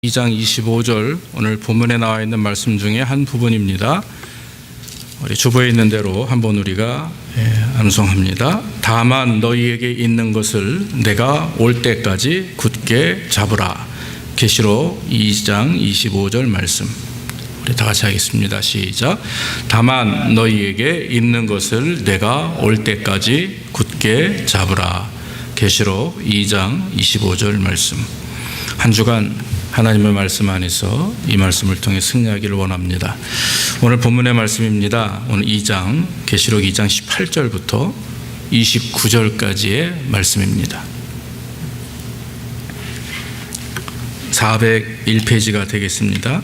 2장 25절 오늘 본문에 나와 있는 말씀 중에 한 부분입니다. 우리 주보에 있는 대로 한번 우리가 암송합니다. 다만 너희에게 있는 것을 내가 올 때까지 굳게 잡으라. 계시록 2장 25절 말씀 우리 다 같이 하겠습니다. 시작. 다만 너희에게 있는 것을 내가 올 때까지 굳게 잡으라. 계시록 2장 25절 말씀. 한 주간 하나님의 말씀 안에서 이 말씀을 통해 승리하기를 원합니다. 오늘 본문의 말씀입니다. 오늘 2장 계시록 2장 18절부터 29절까지의 말씀입니다. 401페이지가 되겠습니다.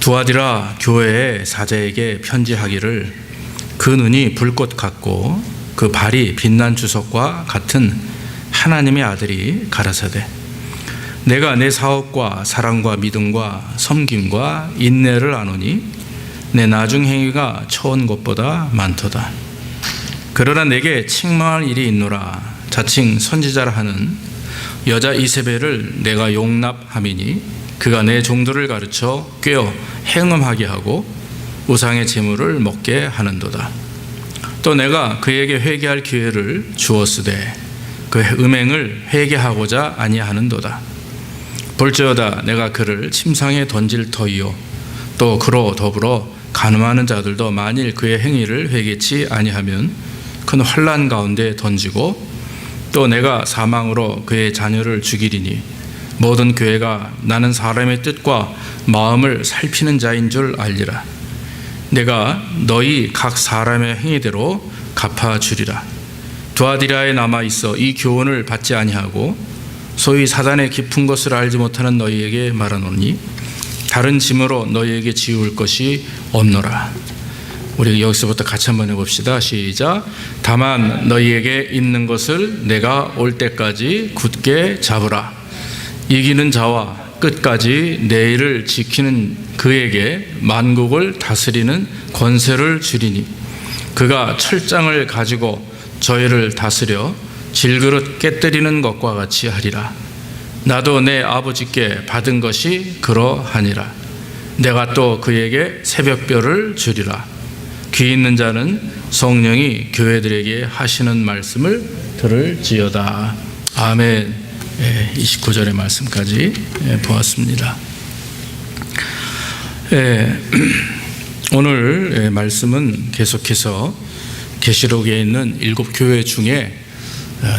두아디라 교회의 사자에게 편지하기를 그 눈이 불꽃 같고 그 발이 빛난 주석과 같은 하나님의 아들이 가라사대 내가 내 사업과 사랑과 믿음과 섬김과 인내를 아노니 내 나중 행위가 처한 것보다 많도다. 그러나 내게 책망할 일이 있노라. 자칭 선지자라 하는 여자 이세벨을 내가 용납함이니 그가 내 종들을 가르쳐 꾀어 행음하게 하고 우상의 제물을 먹게 하는도다. 또 내가 그에게 회개할 기회를 주었으되 그 음행을 회개하고자 아니하는도다. 볼지어다 내가 그를 침상에 던질 터이요 또 그로 더불어 간음하는 자들도 만일 그의 행위를 회개치 아니하면 큰 환난 가운데 던지고 또 내가 사망으로 그의 자녀를 죽이리니 모든 교회가 나는 사람의 뜻과 마음을 살피는 자인 줄 알리라. 내가 너희 각 사람의 행위대로 갚아주리라. 두아디라에 남아있어 이 교훈을 받지 아니하고 소위 사단의 깊은 것을 알지 못하는 너희에게 말하노니 다른 짐으로 너희에게 지울 것이 없노라. 우리 여기서부터 같이 한번 해봅시다. 시작. 다만 너희에게 있는 것을 내가 올 때까지 굳게 잡으라. 이기는 자와 끝까지 내 일을 지키는 그에게 만국을 다스리는 권세를 주리니 그가 철장을 가지고 저희를 다스려 질그릇 깨뜨리는 것과 같이 하리라. 나도 내 아버지께 받은 것이 그러하니라. 내가 또 그에게 새벽별을 주리라. 귀 있는 자는 성령이 교회들에게 하시는 말씀을 들을지어다. 아멘. 29절의 말씀까지 보았습니다. 오늘 말씀은 계속해서 계시록에 있는 7교회 중에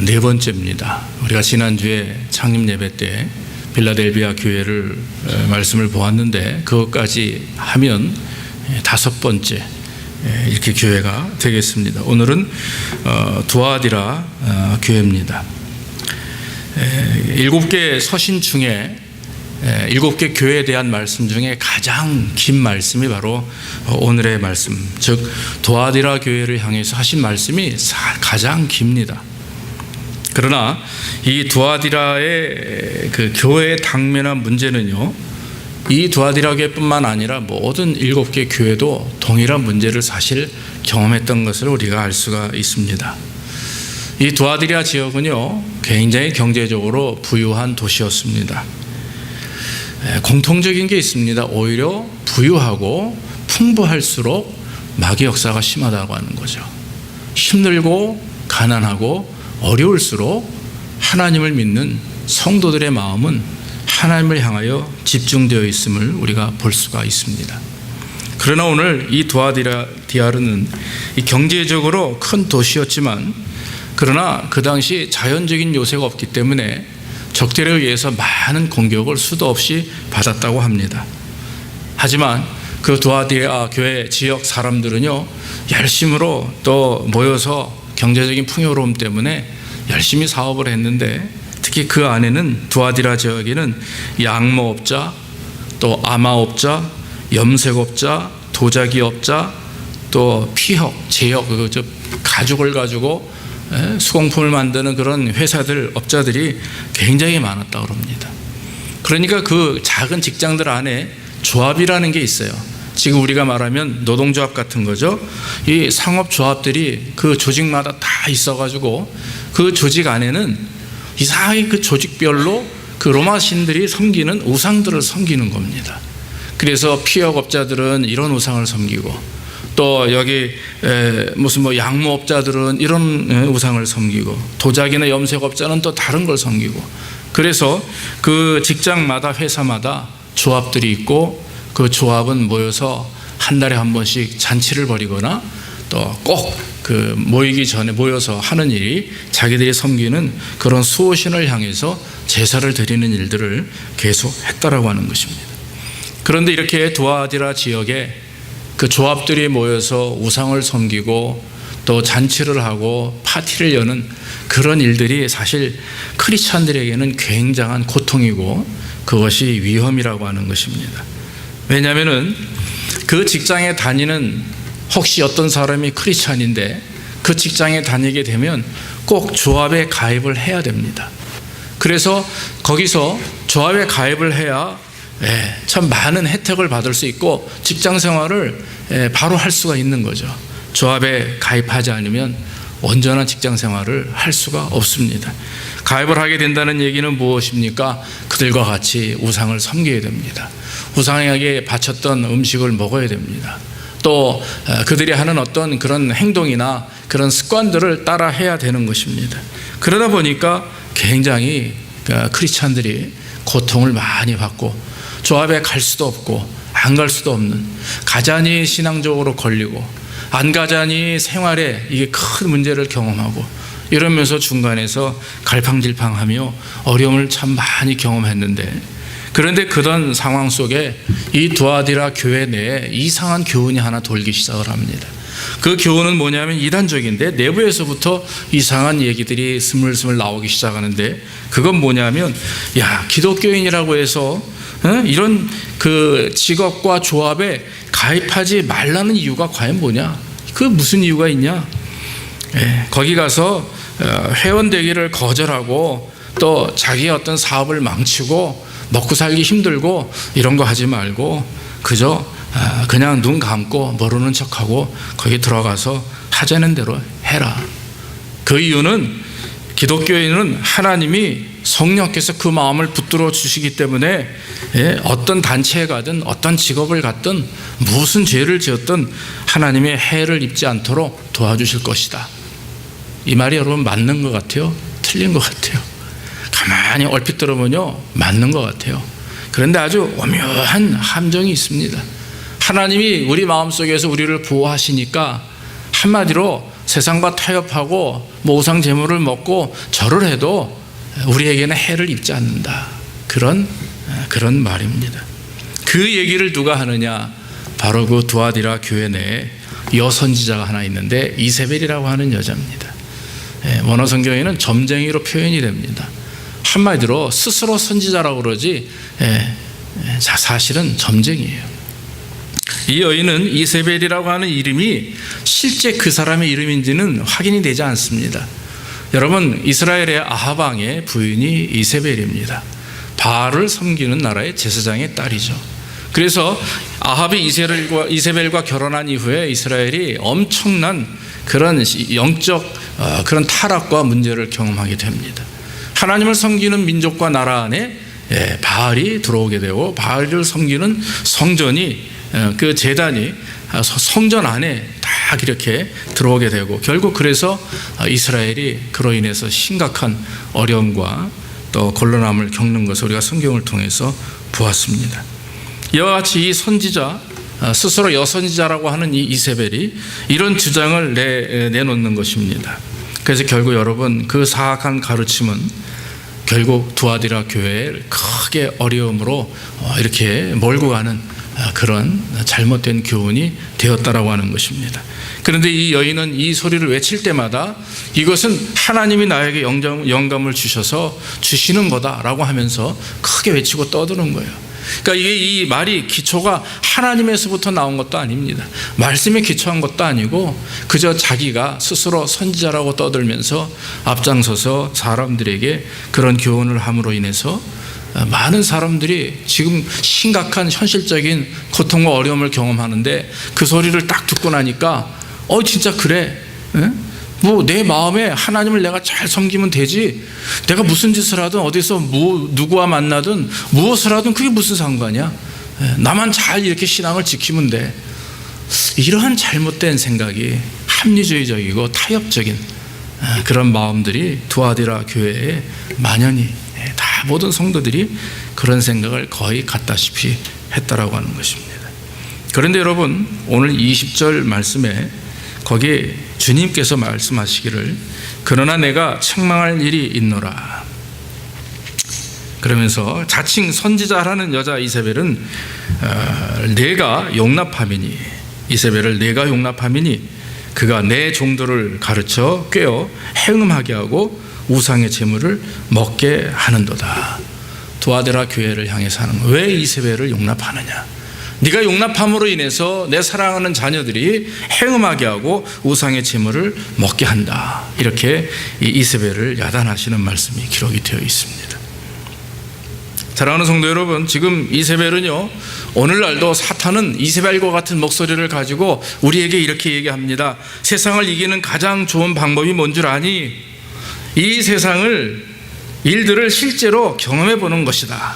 네 번째입니다. 우리가 지난주에 창립 예배 때 빌라델비아 교회를 말씀을 보았는데 그것까지 하면 5번째 이렇게 교회가 되겠습니다. 오늘은 두아디라 교회입니다. 7개 서신 중에 7개 교회에 대한 말씀 중에 가장 긴 말씀이 바로 오늘의 말씀, 즉 두아디라 교회를 향해서 하신 말씀이 가장 깁니다. 그러나 이 두아디라의 그 교회에 당면한 문제는요, 이 두아디라 교회뿐만 아니라 모든 7개 교회도 동일한 문제를 사실 경험했던 것을 우리가 알 수가 있습니다. 이 두아디라 지역은요, 굉장히 경제적으로 부유한 도시였습니다. 공통적인 게 있습니다. 오히려 부유하고 풍부할수록 마귀 역사가 심하다고 하는 거죠. 힘들고 가난하고 어려울수록 하나님을 믿는 성도들의 마음은 하나님을 향하여 집중되어 있음을 우리가 볼 수가 있습니다. 그러나 오늘 이 두아디라는 경제적으로 큰 도시였지만 그러나 그 당시 자연적인 요새가 없기 때문에 적들에 의해서 많은 공격을 수도 없이 받았다고 합니다. 하지만 그 두아디라 교회 지역 사람들은요, 열심으로 또 모여서 경제적인 풍요로움 때문에 열심히 사업을 했는데 특히 그 안에는 두아디라 지역에는 양모업자, 또 아마업자, 염색업자, 도자기업자, 또 피혁, 제혁, 가죽을 가지고 수공품을 만드는 그런 회사들, 업자들이 굉장히 많았다고 합니다. 그러니까 그 작은 직장들 안에 조합이라는 게 있어요. 지금 우리가 말하면 노동조합 같은 거죠. 이 상업조합들이 그 조직마다 다 있어가지고 그 조직 안에는 이상하게 그 조직별로 그 로마 신들이 섬기는 우상들을 섬기는 겁니다. 그래서 피역업자들은 이런 우상을 섬기고, 또 여기 무슨 뭐 양모업자들은 이런 우상을 섬기고, 도자기나 염색업자는 또 다른 걸 섬기고, 그래서 그 직장마다 회사마다 조합들이 있고, 그 조합은 모여서 한 달에 한 번씩 잔치를 벌이거나 또 꼭 그 모이기 전에 모여서 하는 일이 자기들이 섬기는 그런 수호신을 향해서 제사를 드리는 일들을 계속 했다라고 하는 것입니다. 그런데 이렇게 두아디라 지역에 그 조합들이 모여서 우상을 섬기고 또 잔치를 하고 파티를 여는 그런 일들이 사실 크리스찬들에게는 굉장한 고통이고 그것이 위험이라고 하는 것입니다. 왜냐하면은 그 직장에 다니는, 혹시 어떤 사람이 크리스찬인데 그 직장에 다니게 되면 꼭 조합에 가입을 해야 됩니다. 그래서 거기서 조합에 가입을 해야 참 많은 혜택을 받을 수 있고 직장 생활을 바로 할 수가 있는 거죠. 조합에 가입하지 않으면 온전한 직장 생활을 할 수가 없습니다. 가입을 하게 된다는 얘기는 무엇입니까? 그들과 같이 우상을 섬겨야 됩니다. 우상에게 바쳤던 음식을 먹어야 됩니다. 또 그들이 하는 어떤 그런 행동이나 그런 습관들을 따라 해야 되는 것입니다. 그러다 보니까 굉장히 크리스찬들이 고통을 많이 받고 조합에 갈 수도 없고 안 갈 수도 없는, 가자니 신앙적으로 걸리고 안 가자니 생활에 이게 큰 문제를 경험하고 이러면서 중간에서 갈팡질팡하며 어려움을 참 많이 경험했는데, 그런데 그런 상황 속에 이 두아디라 교회 내에 이상한 교훈이 하나 돌기 시작을 합니다. 그 교훈은 뭐냐면 이단적인데 내부에서부터 이상한 얘기들이 스물스물 나오기 시작하는데, 그건 뭐냐면, 야, 기독교인이라고 해서 이런 그 직업과 조합에 가입하지 말라는 이유가 과연 뭐냐? 그 무슨 이유가 있냐? 거기 가서 회원되기를 거절하고 또 자기의 어떤 사업을 망치고 먹고 살기 힘들고 이런 거 하지 말고 그저 그냥 눈 감고 모르는 척하고 거기 들어가서 하자는 대로 해라. 그 이유는 기독교인은 하나님이 성령께서 그 마음을 붙들어 주시기 때문에 어떤 단체에 가든 어떤 직업을 갖든 무슨 죄를 지었든 하나님의 해를 입지 않도록 도와주실 것이다. 이 말이 여러분 맞는 것 같아요? 틀린 것 같아요? 가만히 얼핏 들어보면요 맞는 것 같아요. 그런데 아주 오묘한 함정이 있습니다. 하나님이 우리 마음속에서 우리를 보호하시니까 한마디로 세상과 타협하고 우상 제물을 먹고 절을 해도 우리에게는 해를 입지 않는다. 그런 말입니다. 그 얘기를 누가 하느냐? 바로 그 두아디라 교회 내에 여선지자가 하나 있는데 이세벨이라고 하는 여자입니다. 원어 성경에는 점쟁이로 표현이 됩니다. 한마디로 스스로 선지자라고 그러지 사실은 점쟁이에요. 이 여인은 이세벨이라고 하는 이름이 실제 그 사람의 이름인지는 확인이 되지 않습니다. 여러분, 이스라엘의 아합 왕의 부인이 이세벨입니다. 바알을 섬기는 나라의 제사장의 딸이죠. 그래서 아합이 이세벨과 결혼한 이후에 이스라엘이 엄청난 그런 영적 그런 타락과 문제를 경험하게 됩니다. 하나님을 섬기는 민족과 나라 안에 바알이 들어오게 되고, 바알을 섬기는 성전이, 그 제단이 성전 안에 다 이렇게 들어오게 되고, 결국 그래서 이스라엘이 그로 인해서 심각한 어려움과 또 곤란함을 겪는 것을 우리가 성경을 통해서 보았습니다. 이와 같이 이 선지자, 스스로 여선지자라고 하는 이 이세벨이 이런 주장을 내놓는 것입니다. 그래서 결국 여러분, 그 사악한 가르침은 결국 두아디라 교회를 크게 어려움으로 이렇게 몰고 가는 그런 잘못된 교훈이 되었다라고 하는 것입니다. 그런데 이 여인은 이 소리를 외칠 때마다 이것은 하나님이 나에게 영감을 주셔서 주시는 거다라고 하면서 크게 외치고 떠드는 거예요. 그러니까 이 말이 기초가 하나님에서부터 나온 것도 아닙니다. 말씀에 기초한 것도 아니고 그저 자기가 스스로 선지자라고 떠들면서 앞장서서 사람들에게 그런 교훈을 함으로 인해서 많은 사람들이 지금 심각한 현실적인 고통과 어려움을 경험하는데 그 소리를 딱 듣고 나니까 진짜 그래. 뭐 내 마음에 하나님을 내가 잘 섬기면 되지, 내가 무슨 짓을 하든 어디서 누구와 만나든 무엇을 하든 그게 무슨 상관이야. 나만 잘 이렇게 신앙을 지키면 돼. 이러한 잘못된 생각이 합리주의적이고 타협적인 그런 마음들이 두아디라 교회에 만연히, 다 모든 성도들이 그런 생각을 거의 갖다시피 했다라고 하는 것입니다. 그런데 여러분, 오늘 20절 말씀에 거기에 주님께서 말씀하시기를 그러나 내가 책망할 일이 있노라. 그러면서 자칭 선지자라는 여자 이세벨은 내가 용납함이니, 이세벨을 내가 용납함이니 그가 내 종들을 가르쳐 꿰어 행음하게 하고 우상의 제물을 먹게 하는도다. 두아디라 교회를 향해서 하는 거예요. 왜 이세벨을 용납하느냐? 네가 용납함으로 인해서 내 사랑하는 자녀들이 행음하게 하고 우상의 제물을 먹게 한다. 이렇게 이 이세벨을 야단하시는 말씀이 기록이 되어 있습니다. 사랑하는 성도 여러분, 지금 이세벨은요, 오늘날도 사탄은 이세벨과 같은 목소리를 가지고 우리에게 이렇게 얘기합니다. 세상을 이기는 가장 좋은 방법이 뭔 줄 아니? 이 세상을, 일들을 실제로 경험해 보는 것이다.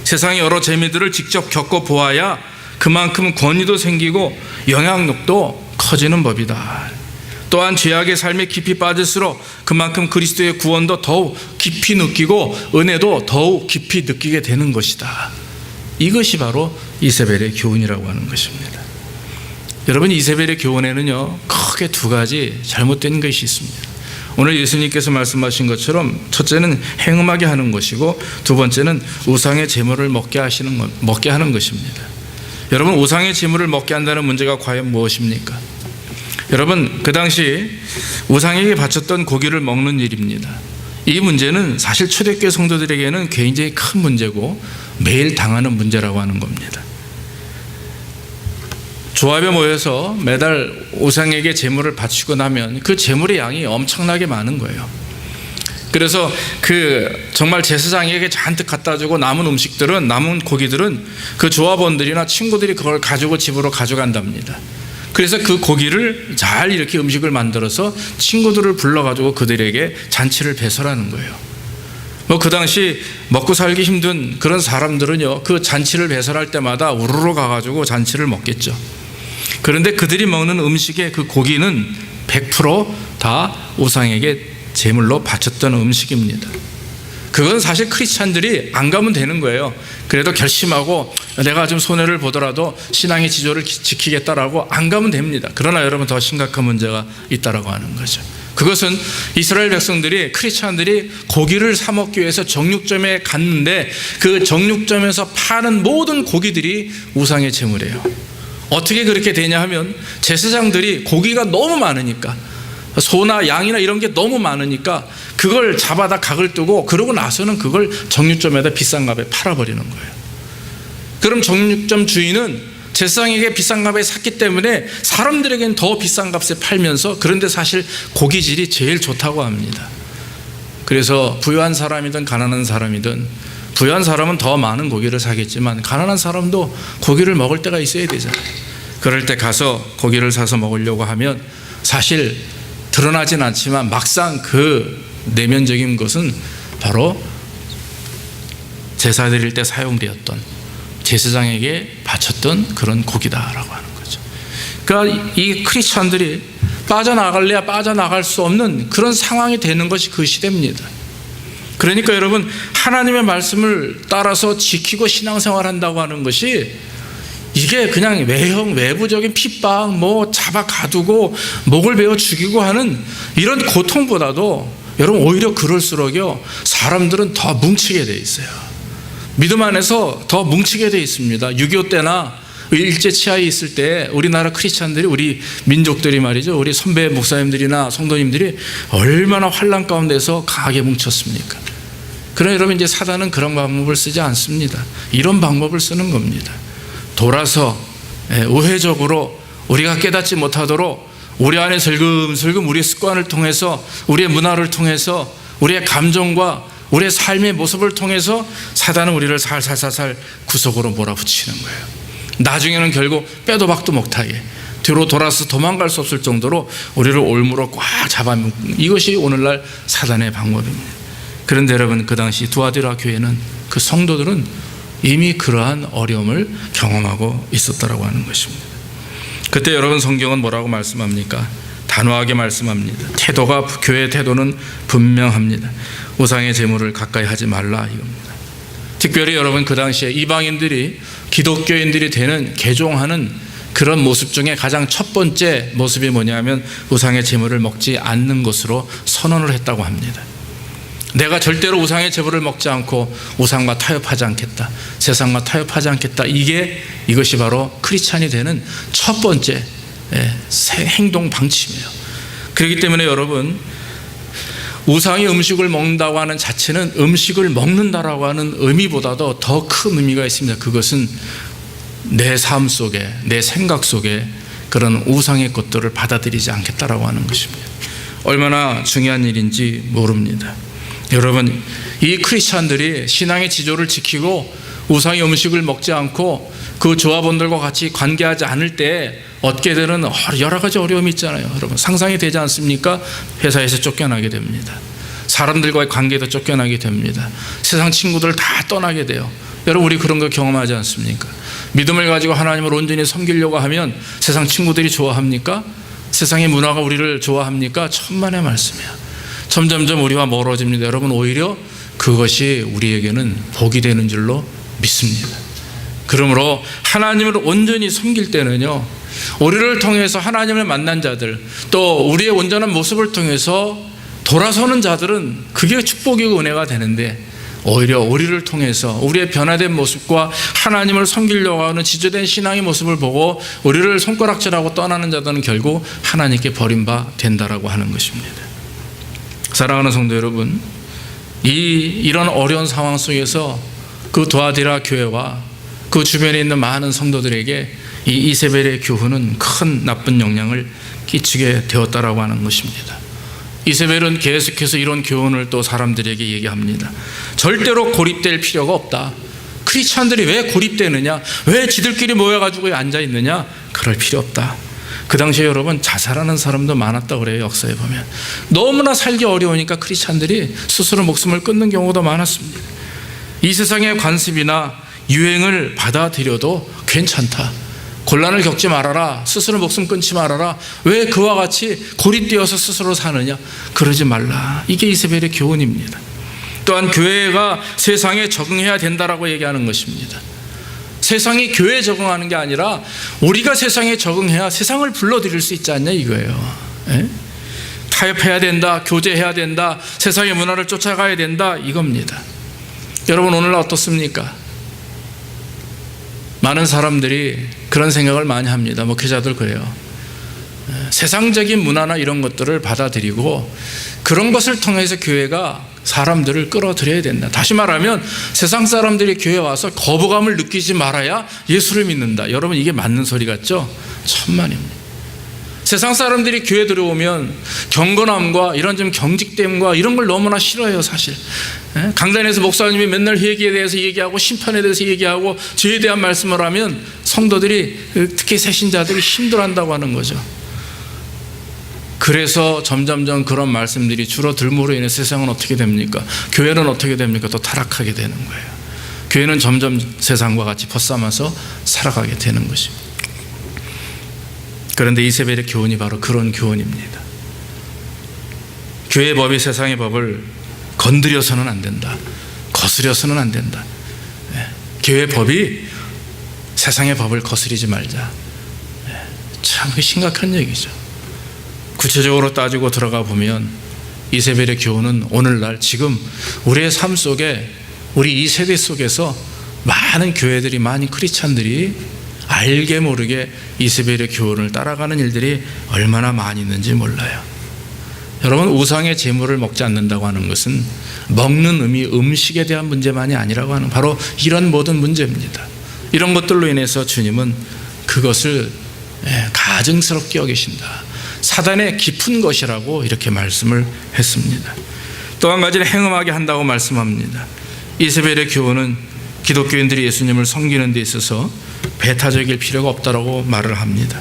세상의 여러 재미들을 직접 겪어보아야 그만큼 권위도 생기고 영향력도 커지는 법이다. 또한 죄악의 삶에 깊이 빠질수록 그만큼 그리스도의 구원도 더욱 깊이 느끼고 은혜도 더욱 깊이 느끼게 되는 것이다. 이것이 바로 이세벨의 교훈이라고 하는 것입니다. 여러분, 이세벨의 교훈에는요, 크게 두 가지 잘못된 것이 있습니다. 오늘 예수님께서 말씀하신 것처럼 첫째는 행음하게 하는 것이고 두 번째는 우상의 제물을 먹게 하는 것입니다. 여러분, 우상의 제물을 먹게 한다는 문제가 과연 무엇입니까? 여러분, 그 당시 우상에게 바쳤던 고기를 먹는 일입니다. 이 문제는 사실 초대교회 성도들에게는 굉장히 큰 문제고 매일 당하는 문제라고 하는 겁니다. 조합에 모여서 매달 우상에게 제물을 바치고 나면 그 제물의 양이 엄청나게 많은 거예요. 그래서 정말 제사장에게 잔뜩 갖다 주고 남은 음식들은, 남은 고기들은 그 조합원들이나 친구들이 그걸 가지고 집으로 가져간답니다. 그래서 그 고기를 잘 이렇게 음식을 만들어서 친구들을 불러가지고 그들에게 잔치를 배설하는 거예요. 그 당시 먹고 살기 힘든 그런 사람들은요, 그 잔치를 배설할 때마다 우르르 가가지고 잔치를 먹겠죠. 그런데 그들이 먹는 음식의 그 고기는 100% 다 우상에게 제물로 바쳤던 음식입니다. 그건 사실 크리스찬들이 안 가면 되는 거예요. 그래도 결심하고 내가 좀 손해를 보더라도 신앙의 지조를 지키겠다라고 안 가면 됩니다. 그러나 여러분, 더 심각한 문제가 있다라고 하는 거죠. 그것은 이스라엘 백성들이, 크리스찬들이 고기를 사 먹기 위해서 정육점에 갔는데 그 정육점에서 파는 모든 고기들이 우상의 제물이에요. 어떻게 그렇게 되냐 하면 제사장들이 고기가 너무 많으니까, 소나 양이나 이런 게 너무 많으니까 그걸 잡아다 각을 뜨고 그러고 나서는 그걸 정육점에다 비싼 값에 팔아버리는 거예요. 그럼 정육점 주인은 제사장에게 비싼 값에 샀기 때문에 사람들에겐 더 비싼 값에 팔면서, 그런데 사실 고기질이 제일 좋다고 합니다. 그래서 부유한 사람이든 가난한 사람이든, 부유한 사람은 더 많은 고기를 사겠지만 가난한 사람도 고기를 먹을 때가 있어야 되잖아요. 그럴 때 가서 고기를 사서 먹으려고 하면 사실 드러나진 않지만 막상 그 내면적인 것은 바로 제사 드릴 때 사용되었던, 제사장에게 바쳤던 그런 고기다라고 하는 거죠. 그러니까 이 크리스찬들이 빠져나갈래야 빠져나갈 수 없는 그런 상황이 되는 것이 그 시대입니다. 그러니까 여러분, 하나님의 말씀을 따라서 지키고 신앙생활 한다고 하는 것이 이게 그냥 외부적인 핍박, 잡아 가두고 목을 베어 죽이고 하는 이런 고통보다도 여러분, 오히려 그럴수록요, 사람들은 더 뭉치게 돼 있어요. 믿음 안에서 더 뭉치게 돼 있습니다. 6.25 때나 일제치하에 있을 때 우리나라 크리스찬들이, 우리 민족들이 말이죠, 우리 선배 목사님들이나 성도님들이 얼마나 환난 가운데서 강하게 뭉쳤습니까? 그러나 여러분, 이제 사단은 그런 방법을 쓰지 않습니다. 이런 방법을 쓰는 겁니다. 돌아서 우회적으로 우리가 깨닫지 못하도록 우리 안에 슬금슬금 우리의 습관을 통해서, 우리의 문화를 통해서, 우리의 감정과 우리의 삶의 모습을 통해서 사단은 우리를 살살살살 구석으로 몰아붙이는 거예요. 나중에는 결국 빼도 박도 못하게 뒤로 돌아서 도망갈 수 없을 정도로 우리를 올무로 꽉 잡아먹는, 이것이 오늘날 사단의 방법입니다. 그런데 여러분, 그 당시 두아디라 교회는, 그 성도들은 이미 그러한 어려움을 경험하고 있었다라고 하는 것입니다. 그때 여러분, 성경은 뭐라고 말씀합니까? 단호하게 말씀합니다. 교회의 태도는 분명합니다. 우상의 제물을 가까이 하지 말라, 이겁니다. 특별히 여러분, 그 당시에 이방인들이 기독교인들이 되는 개종하는 그런 모습 중에 가장 첫 번째 모습이 뭐냐면 우상의 제물을 먹지 않는 것으로 선언을 했다고 합니다. 내가 절대로 우상의 제물을 먹지 않고 우상과 타협하지 않겠다, 세상과 타협하지 않겠다, 이것이 바로 크리스찬이 되는 첫 번째 행동 방침이에요. 그렇기 때문에 여러분, 우상의 음식을 먹는다고 하는 자체는 음식을 먹는다라고 하는 의미보다도 더 큰 의미가 있습니다. 그것은 내 삶 속에, 내 생각 속에 그런 우상의 것들을 받아들이지 않겠다라고 하는 것입니다. 얼마나 중요한 일인지 모릅니다. 여러분, 이 크리스찬들이 신앙의 지조를 지키고 우상의 음식을 먹지 않고 그 조합원들과 같이 관계하지 않을 때 얻게 되는 여러 가지 어려움이 있잖아요. 여러분, 상상이 되지 않습니까? 회사에서 쫓겨나게 됩니다. 사람들과의 관계도 쫓겨나게 됩니다. 세상 친구들 다 떠나게 돼요. 여러분, 우리 그런 거 경험하지 않습니까? 믿음을 가지고 하나님을 온전히 섬기려고 하면 세상 친구들이 좋아합니까? 세상의 문화가 우리를 좋아합니까? 천만의 말씀이야. 점점점 우리와 멀어집니다. 여러분, 오히려 그것이 우리에게는 복이 되는 줄로 믿습니다. 그러므로 하나님을 온전히 섬길 때는요, 우리를 통해서 하나님을 만난 자들, 또 우리의 온전한 모습을 통해서 돌아서는 자들은 그게 축복이고 은혜가 되는데, 오히려 우리를 통해서 우리의 변화된 모습과 하나님을 섬기려고 하는 지조된 신앙의 모습을 보고 우리를 손가락질하고 떠나는 자들은 결국 하나님께 버림바 된다라고 하는 것입니다. 사랑하는 성도 여러분, 이런 어려운 상황 속에서 그 두아디라 교회와 그 주변에 있는 많은 성도들에게 이 이세벨의 교훈은 큰 나쁜 영향을 끼치게 되었다라고 하는 것입니다. 이세벨은 계속해서 이런 교훈을 또 사람들에게 얘기합니다. 절대로 고립될 필요가 없다. 크리스찬들이 왜 고립되느냐? 왜 지들끼리 모여가지고 앉아있느냐? 그럴 필요 없다. 그 당시에 여러분, 자살하는 사람도 많았다고 그래요. 역사에 보면 너무나 살기 어려우니까 크리스찬들이 스스로 목숨을 끊는 경우도 많았습니다. 이 세상의 관습이나 유행을 받아들여도 괜찮다, 곤란을 겪지 말아라, 스스로 목숨 끊지 말아라, 왜 그와 같이 고립되어서 스스로 사느냐? 그러지 말라. 이게 이세벨의 교훈입니다. 또한 교회가 세상에 적응해야 된다라고 얘기하는 것입니다. 세상이 교회에 적응하는 게 아니라 우리가 세상에 적응해야 세상을 불러들일 수 있지 않냐, 이거예요. 타협해야 된다, 교제해야 된다, 세상의 문화를 쫓아가야 된다, 이겁니다. 여러분, 오늘날 어떻습니까? 많은 사람들이 그런 생각을 많이 합니다. 목회자들 그래요. 세상적인 문화나 이런 것들을 받아들이고 그런 것을 통해서 교회가 사람들을 끌어들여야 된다. 다시 말하면 세상 사람들이 교회에 와서 거부감을 느끼지 말아야 예수를 믿는다. 여러분, 이게 맞는 소리 같죠? 천만입니다. 세상 사람들이 교회 들어오면 경건함과 이런 좀 경직됨과 이런 걸 너무나 싫어해요, 사실. 강단에서 목사님이 맨날 회개에 대해서 얘기하고 심판에 대해서 얘기하고 죄에 대한 말씀을 하면 성도들이, 특히 새신자들이 힘들어한다고 하는 거죠. 그래서 점점점 그런 말씀들이 줄어들므로 인해 세상은 어떻게 됩니까? 교회는 어떻게 됩니까? 또 타락하게 되는 거예요. 교회는 점점 세상과 같이 벗삼아서 살아가게 되는 것입니다. 그런데 이세벨의 교훈이 바로 그런 교훈입니다. 교회의 법이 세상의 법을 건드려서는 안 된다, 거스려서는 안 된다. 교회의 법이 세상의 법을 거스리지 말자. 참 심각한 얘기죠. 구체적으로 따지고 들어가 보면 이세벨의 교훈은 오늘날 지금 우리의 삶 속에, 우리 이 세대 속에서 많은 교회들이, 많은 크리스찬들이 알게 모르게 이세벨의 교훈을 따라가는 일들이 얼마나 많이 있는지 몰라요. 여러분, 우상의 제물을 먹지 않는다고 하는 것은 먹는 의미, 음식에 대한 문제만이 아니라고 하는, 바로 이런 모든 문제입니다. 이런 것들로 인해서 주님은 그것을 가증스럽게 여기신다, 사단의 깊은 것이라고 이렇게 말씀을 했습니다. 또 한 가지는 행음하게 한다고 말씀합니다. 이세벨의 교훈은 기독교인들이 예수님을 섬기는 데 있어서 배타적일 필요가 없다라고 말을 합니다.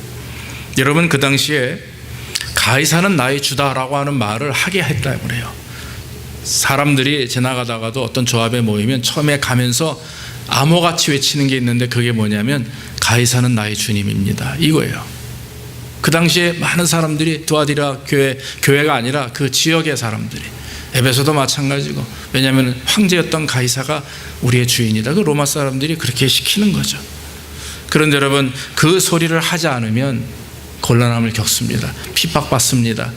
여러분, 그 당시에 가이사는 나의 주다라고 하는 말을 하게 했다고 그래요. 사람들이 지나가다가도 어떤 조합에 모이면 처음에 가면서 암호같이 외치는 게 있는데, 그게 뭐냐면 가이사는 나의 주님입니다, 이거예요. 그 당시에 많은 사람들이 두아디라 교회가 아니라 그 지역의 사람들이, 에베소도 마찬가지고, 왜냐하면 황제였던 가이사가 우리의 주인이다, 그 로마 사람들이 그렇게 시키는 거죠. 그런데 여러분, 그 소리를 하지 않으면 곤란함을 겪습니다. 핍박받습니다.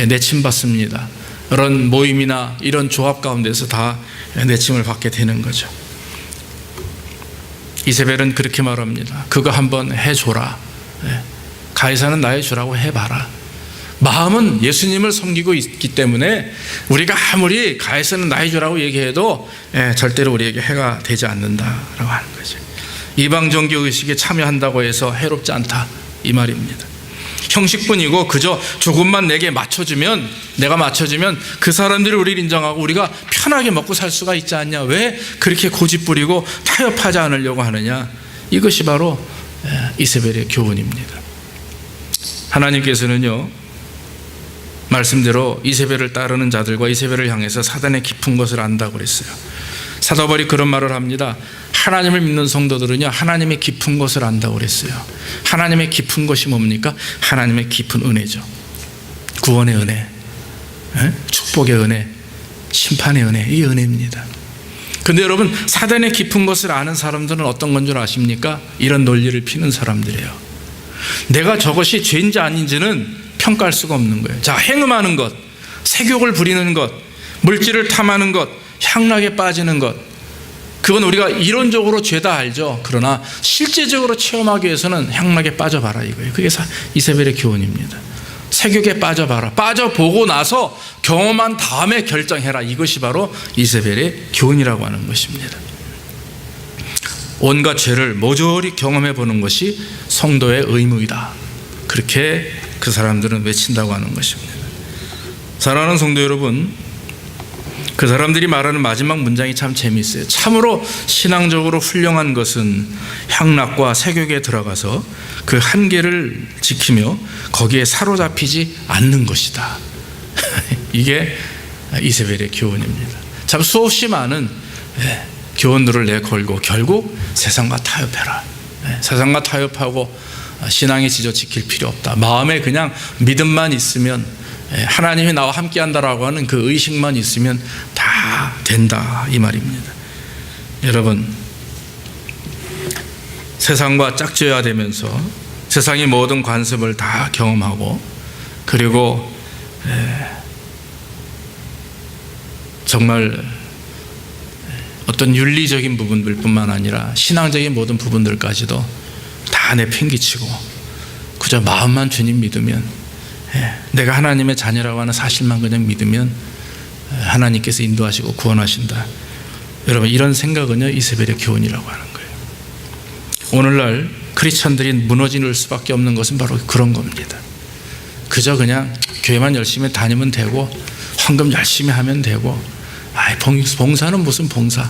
내침받습니다. 이런 모임이나 이런 조합 가운데서 다 내침을 받게 되는 거죠. 이세벨은 그렇게 말합니다. 그거 한번 해줘라. 가이사는 나의 주라고 해봐라. 마음은 예수님을 섬기고 있기 때문에 우리가 아무리 가이사는 나의 주라고 얘기해도 절대로 우리에게 해가 되지 않는다라고 하는 거죠. 이방 종교 의식에 참여한다고 해서 해롭지 않다, 이 말입니다. 형식뿐이고 그저 조금만 내가 맞춰주면 그 사람들이 우리를 인정하고 우리가 편하게 먹고 살 수가 있지 않냐. 왜 그렇게 고집부리고 타협하지 않으려고 하느냐. 이것이 바로 이세벨의 교훈입니다. 하나님께서는요, 말씀대로 이세벨을 따르는 자들과 이세벨을 향해서 사단의 깊은 것을 안다고 그랬어요. 사도 바울이 그런 말을 합니다. 하나님을 믿는 성도들은요, 하나님의 깊은 것을 안다고 그랬어요. 하나님의 깊은 것이 뭡니까? 하나님의 깊은 은혜죠. 구원의 은혜, 축복의 은혜, 심판의 은혜, 이 은혜입니다. 근데 여러분, 사단의 깊은 것을 아는 사람들은 어떤 건 줄 아십니까? 이런 논리를 피는 사람들이에요. 내가 저것이 죄인지 아닌지는 평가할 수가 없는 거예요. 자, 행음하는 것, 세욕을 부리는 것, 물질을 탐하는 것, 향락에 빠지는 것, 그건 우리가 이론적으로 죄다 알죠. 그러나 실제적으로 체험하기 위해서는 향락에 빠져봐라, 이거예요. 그게 이세벨의 교훈입니다. 세욕에 빠져봐라. 빠져보고 나서 경험한 다음에 결정해라. 이것이 바로 이세벨의 교훈이라고 하는 것입니다. 온갖 죄를 모조리 경험해 보는 것이 성도의 의무이다, 그렇게 그 사람들은 외친다고 하는 것입니다. 사랑하는 성도 여러분, 그 사람들이 말하는 마지막 문장이 참 재미있어요. 참으로 신앙적으로 훌륭한 것은 향락과 세욕에 들어가서 그 한계를 지키며 거기에 사로잡히지 않는 것이다. 이게 이세벨의 교훈입니다. 참 수없이 많은 교훈들을 내걸고 결국 세상과 타협해라. 세상과 타협하고 신앙의 지조 지킬 필요 없다. 마음에 그냥 믿음만 있으면, 하나님이 나와 함께 한다라고 하는 그 의식만 있으면 다 된다, 이 말입니다. 여러분, 세상과 짝지어야 되면서 세상의 모든 관습을 다 경험하고, 그리고 정말 어떤 윤리적인 부분들뿐만 아니라 신앙적인 모든 부분들까지도 다 내팽개치고 그저 마음만 주님 믿으면, 내가 하나님의 자녀라고 하는 사실만 그냥 믿으면 하나님께서 인도하시고 구원하신다. 여러분, 이런 생각은요, 이세벨의 교훈이라고 하는 거예요. 오늘날 크리스천들이 무너질 수밖에 없는 것은 바로 그런 겁니다. 그저 그냥 교회만 열심히 다니면 되고, 헌금 열심히 하면 되고, 봉사는 무슨 봉사,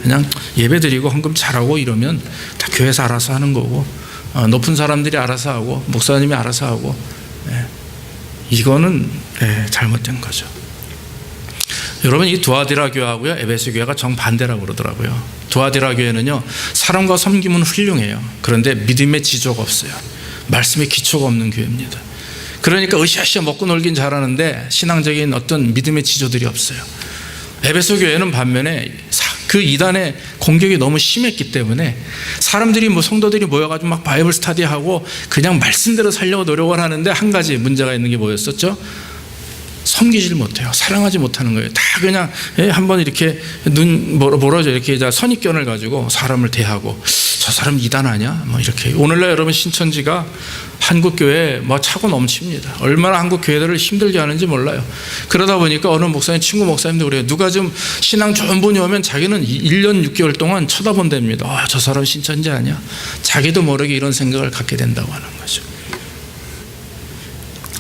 그냥 예배 드리고 헌금 잘하고 이러면 다 교회에서 알아서 하는 거고, 높은 사람들이 알아서 하고 목사님이 알아서 하고, 이거는 잘못된 거죠. 여러분, 이 두아디라 교회하고요, 에베소 교회가 정반대라고 그러더라고요. 두아디라 교회는요, 사람과 섬김은 훌륭해요. 그런데 믿음의 지조가 없어요. 말씀의 기초가 없는 교회입니다. 그러니까 으쌰으쌰 먹고 놀긴 잘하는데 신앙적인 어떤 믿음의 지조들이 없어요. 에베소 교회는 반면에 그 이단의 공격이 너무 심했기 때문에 사람들이 성도들이 모여가지고 막 바이블 스터디하고 그냥 말씀대로 살려고 노력을 하는데, 한 가지 문제가 있는 게 뭐였었죠? 섬기질 못해요. 사랑하지 못하는 거예요. 다 그냥 한번 이렇게 눈 멀어져 이렇게 선입견을 가지고 사람을 대하고, 저 사람 이단 아니야? 이렇게. 오늘날 여러분, 신천지가 한국교회에 차고 넘칩니다. 얼마나 한국교회들을 힘들게 하는지 몰라요. 그러다 보니까 어느 목사님, 친구 목사님도 그래요. 누가 좀 신앙 좋은 분이 오면 자기는 1년 6개월 동안 쳐다본답니다. 저 사람 신천지 아니야? 자기도 모르게 이런 생각을 갖게 된다고 하는 거죠.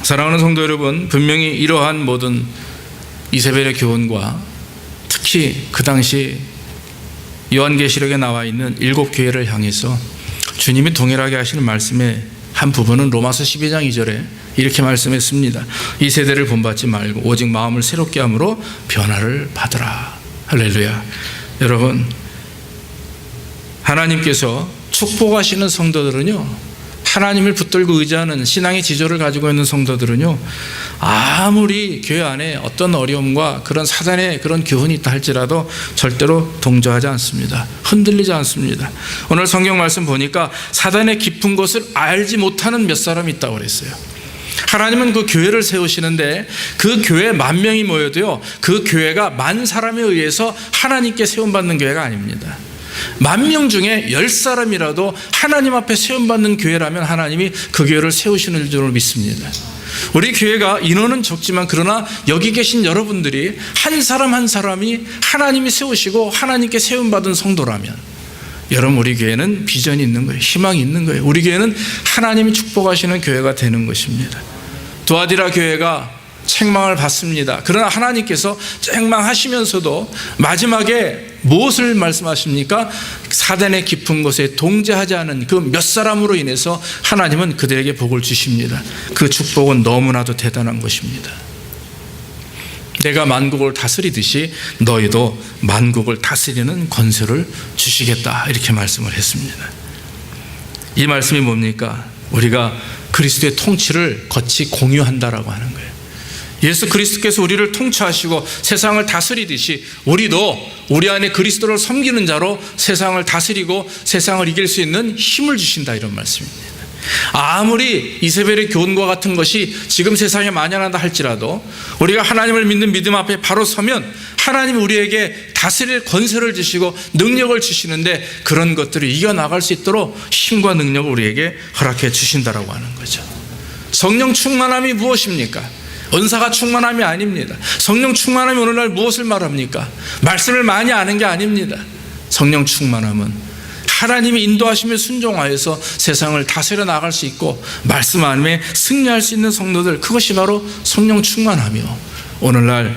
사랑하는 성도 여러분, 분명히 이러한 모든 이세벨의 교훈과 특히 그 당시 요한계시록에 나와 있는 7 교회를 향해서 주님이 동일하게 하시는 말씀에 한 부분은 로마서 12장 2절에 이렇게 말씀했습니다. 이 세대를 본받지 말고 오직 마음을 새롭게 함으로 변화를 받으라. 할렐루야. 여러분, 하나님께서 축복하시는 성도들은요, 하나님을 붙들고 의지하는 신앙의 지조를 가지고 있는 성도들은요, 아무리 교회 안에 어떤 어려움과 그런 사단의 그런 교훈이 있다 할지라도 절대로 동조하지 않습니다. 흔들리지 않습니다. 오늘 성경 말씀 보니까 사단의 깊은 것을 알지 못하는 몇 사람이 있다고 그랬어요. 하나님은 그 교회를 세우시는데 그 교회 10,000명이 모여도요, 그 교회가 10,000사람에 의해서 하나님께 세움받는 교회가 아닙니다. 10,000명 중에 10사람이라도 하나님 앞에 세움받는 교회라면 하나님이 그 교회를 세우시는 줄로 믿습니다. 우리 교회가 인원은 적지만 그러나 여기 계신 여러분들이 한 사람 한 사람이 하나님이 세우시고 하나님께 세움받은 성도라면 여러분, 우리 교회는 비전이 있는 거예요. 희망이 있는 거예요. 우리 교회는 하나님이 축복하시는 교회가 되는 것입니다. 두아디라 교회가 책망을 받습니다. 그러나 하나님께서 책망하시면서도 마지막에 무엇을 말씀하십니까? 사단의 깊은 곳에 동재하지 않은 그 몇 사람으로 인해서 하나님은 그들에게 복을 주십니다. 그 축복은 너무나도 대단한 것입니다. 내가 만국을 다스리듯이 너희도 만국을 다스리는 권세를 주시겠다, 이렇게 말씀을 했습니다. 이 말씀이 뭡니까? 우리가 그리스도의 통치를 같이 공유한다라고 하는 거예요. 예수 그리스도께서 우리를 통치하시고 세상을 다스리듯이 우리도 우리 안에 그리스도를 섬기는 자로 세상을 다스리고 세상을 이길 수 있는 힘을 주신다, 이런 말씀입니다. 아무리 이세벨의 교훈과 같은 것이 지금 세상에 만연하다 할지라도 우리가 하나님을 믿는 믿음 앞에 바로 서면 하나님이 우리에게 다스릴 권세를 주시고 능력을 주시는데 그런 것들을 이겨나갈 수 있도록 힘과 능력을 우리에게 허락해 주신다라고 하는 거죠. 성령 충만함이 무엇입니까? 은사가 충만함이 아닙니다. 성령 충만함이 오늘날 무엇을 말합니까? 말씀을 많이 아는 게 아닙니다. 성령 충만함은 하나님이 인도하심에 순종하여서 세상을 다스려 나갈 수 있고 말씀 안에 승리할 수 있는 성도들, 그것이 바로 성령 충만함이요, 오늘날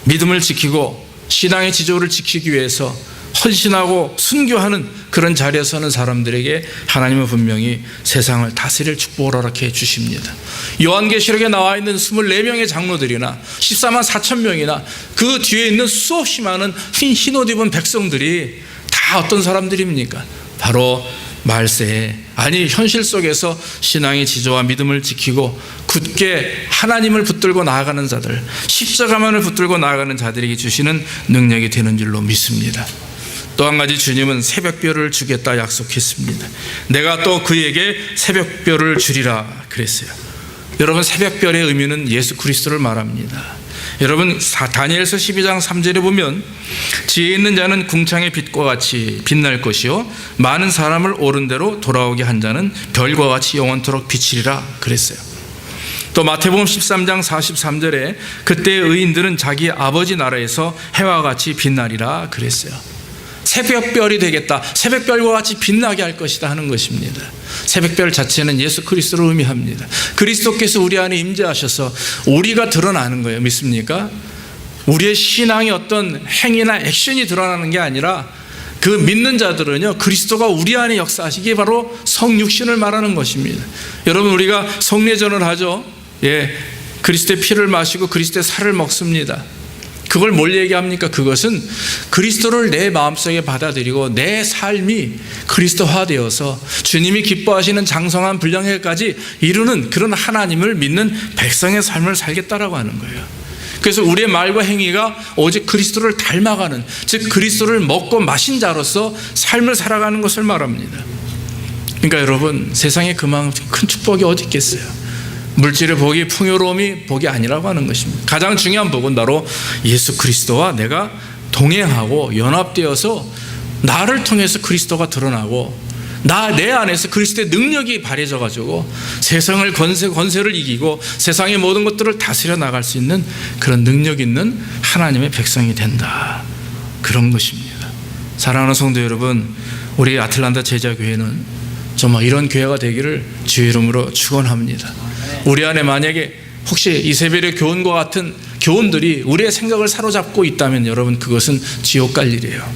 믿음을 지키고 신앙의 지조를 지키기 위해서 헌신하고 순교하는 그런 자리에 서는 사람들에게 하나님은 분명히 세상을 다스릴 축복을 허락해 주십니다. 요한계시록에 나와 있는 24명의 장로들이나 14만 4천 명이나 그 뒤에 있는 수없이 많은 흰 옷 입은 백성들이 다 어떤 사람들입니까? 바로 말세에, 아니 현실 속에서 신앙의 지조와 믿음을 지키고 굳게 하나님을 붙들고 나아가는 자들, 십자가만을 붙들고 나아가는 자들에게 주시는 능력이 되는 줄로 믿습니다. 또 한 가지, 주님은 새벽별을 주겠다 약속했습니다. 내가 또 그에게 새벽별을 주리라 그랬어요. 여러분, 새벽별의 의미는 예수 그리스도를 말합니다. 여러분, 다니엘서 12장 3절에 보면 지혜 있는 자는 궁창의 빛과 같이 빛날 것이요 많은 사람을 옳은 대로 돌아오게 한 자는 별과 같이 영원토록 비치리라 그랬어요. 또 마태복음 13장 43절에 그때의 의인들은 자기 아버지 나라에서 해와 같이 빛나리라 그랬어요. 새벽별이 되겠다, 새벽별과 같이 빛나게 할 것이다 하는 것입니다. 새벽별 자체는 예수 그리스도를 의미합니다. 그리스도께서 우리 안에 임재하셔서 우리가 드러나는 거예요. 믿습니까? 우리의 신앙의 어떤 행위나 액션이 드러나는 게 아니라 그 믿는 자들은요, 그리스도가 우리 안에 역사하시기에 바로 성육신을 말하는 것입니다. 여러분, 우리가 성례전을 하죠. 그리스도의 피를 마시고 그리스도의 살을 먹습니다. 그걸 뭘 얘기합니까? 그것은 그리스도를 내 마음속에 받아들이고 내 삶이 그리스도화되어서 주님이 기뻐하시는 장성한 분량에까지 이루는 그런 하나님을 믿는 백성의 삶을 살겠다라고 하는 거예요. 그래서 우리의 말과 행위가 오직 그리스도를 닮아가는, 즉 그리스도를 먹고 마신 자로서 삶을 살아가는 것을 말합니다. 그러니까 여러분, 세상에 그만큼 큰 축복이 어디 있겠어요? 물질의 복이, 풍요로움이 복이 아니라고 하는 것입니다. 가장 중요한 복은 바로 예수 그리스도와 내가 동행하고 연합되어서 나를 통해서 그리스도가 드러나고 내 안에서 그리스도의 능력이 발휘져 가지고 세상을 권세를 이기고 세상의 모든 것들을 다스려 나갈 수 있는 그런 능력 있는 하나님의 백성이 된다, 그런 것입니다. 사랑하는 성도 여러분, 우리 아틀란타 제자교회는 정말 이런 교회가 되기를 주의 이름으로 축원합니다. 우리 안에 만약에 혹시 이세벨의 교훈과 같은 교훈들이 우리의 생각을 사로잡고 있다면 여러분, 그것은 지옥 갈 일이에요.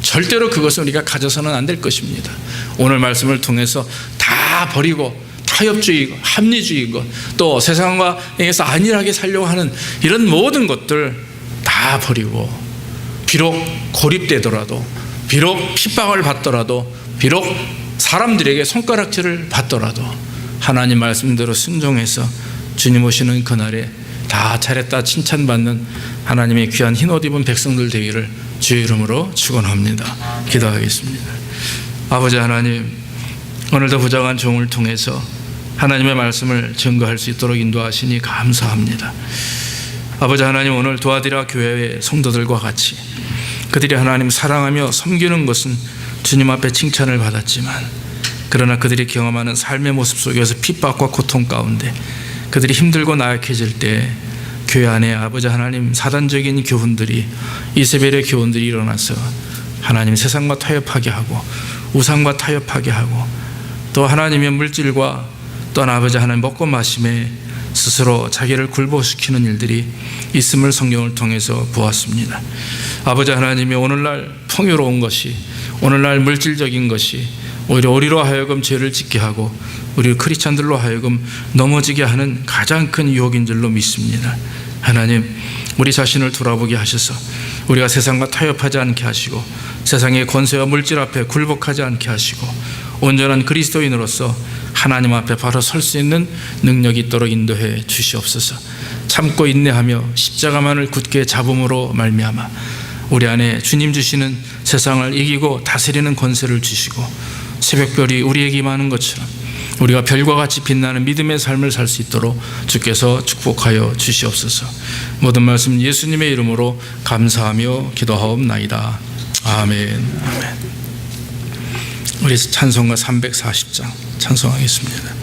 절대로 그것은 우리가 가져서는 안 될 것입니다. 오늘 말씀을 통해서 다 버리고 다 타협주의, 합리주의, 또 세상에서 안일하게 살려고 하는 이런 모든 것들 다 버리고, 비록 고립되더라도, 비록 핍박을 받더라도, 비록 사람들에게 손가락질을 받더라도 하나님 말씀대로 순종해서 주님 오시는 그날에 다 잘했다 칭찬받는 하나님의 귀한 흰옷 입은 백성들 되기를 주의 이름으로 축원합니다. 기도하겠습니다. 아버지 하나님, 오늘도 부정한 종을 통해서 하나님의 말씀을 증거할 수 있도록 인도하시니 감사합니다. 아버지 하나님, 오늘 도아디라 교회의 성도들과 같이 그들이 하나님 사랑하며 섬기는 것은 주님 앞에 칭찬을 받았지만, 그러나 그들이 경험하는 삶의 모습 속에서 핍박과 고통 가운데 그들이 힘들고 나약해질 때 교회 안에 아버지 하나님 사단적인 교훈들이, 이세벨의 교훈들이 일어나서 하나님 세상과 타협하게 하고 우상과 타협하게 하고 또 하나님의 물질과 또 아버지 하나님 먹고 마심에 스스로 자기를 굴복시키는 일들이 있음을 성경을 통해서 보았습니다. 아버지 하나님이 오늘날 풍요로운 것이, 오늘날 물질적인 것이 오히려 우리로 하여금 죄를 짓게 하고 우리 크리스찬들로 하여금 넘어지게 하는 가장 큰 유혹인 줄로 믿습니다. 하나님, 우리 자신을 돌아보게 하셔서 우리가 세상과 타협하지 않게 하시고 세상의 권세와 물질 앞에 굴복하지 않게 하시고 온전한 그리스도인으로서 하나님 앞에 바로 설 수 있는 능력이 있도록 인도해 주시옵소서. 참고 인내하며 십자가만을 굳게 잡음으로 말미암아 우리 안에 주님 주시는 세상을 이기고 다스리는 권세를 주시고 새벽별이 우리에게 임하는 것처럼 우리가 별과 같이 빛나는 믿음의 삶을 살 수 있도록 주께서 축복하여 주시옵소서. 모든 말씀 예수님의 이름으로 감사하며 기도하옵나이다. 아멘. 아멘. 우리 찬송가 340장 찬송하겠습니다.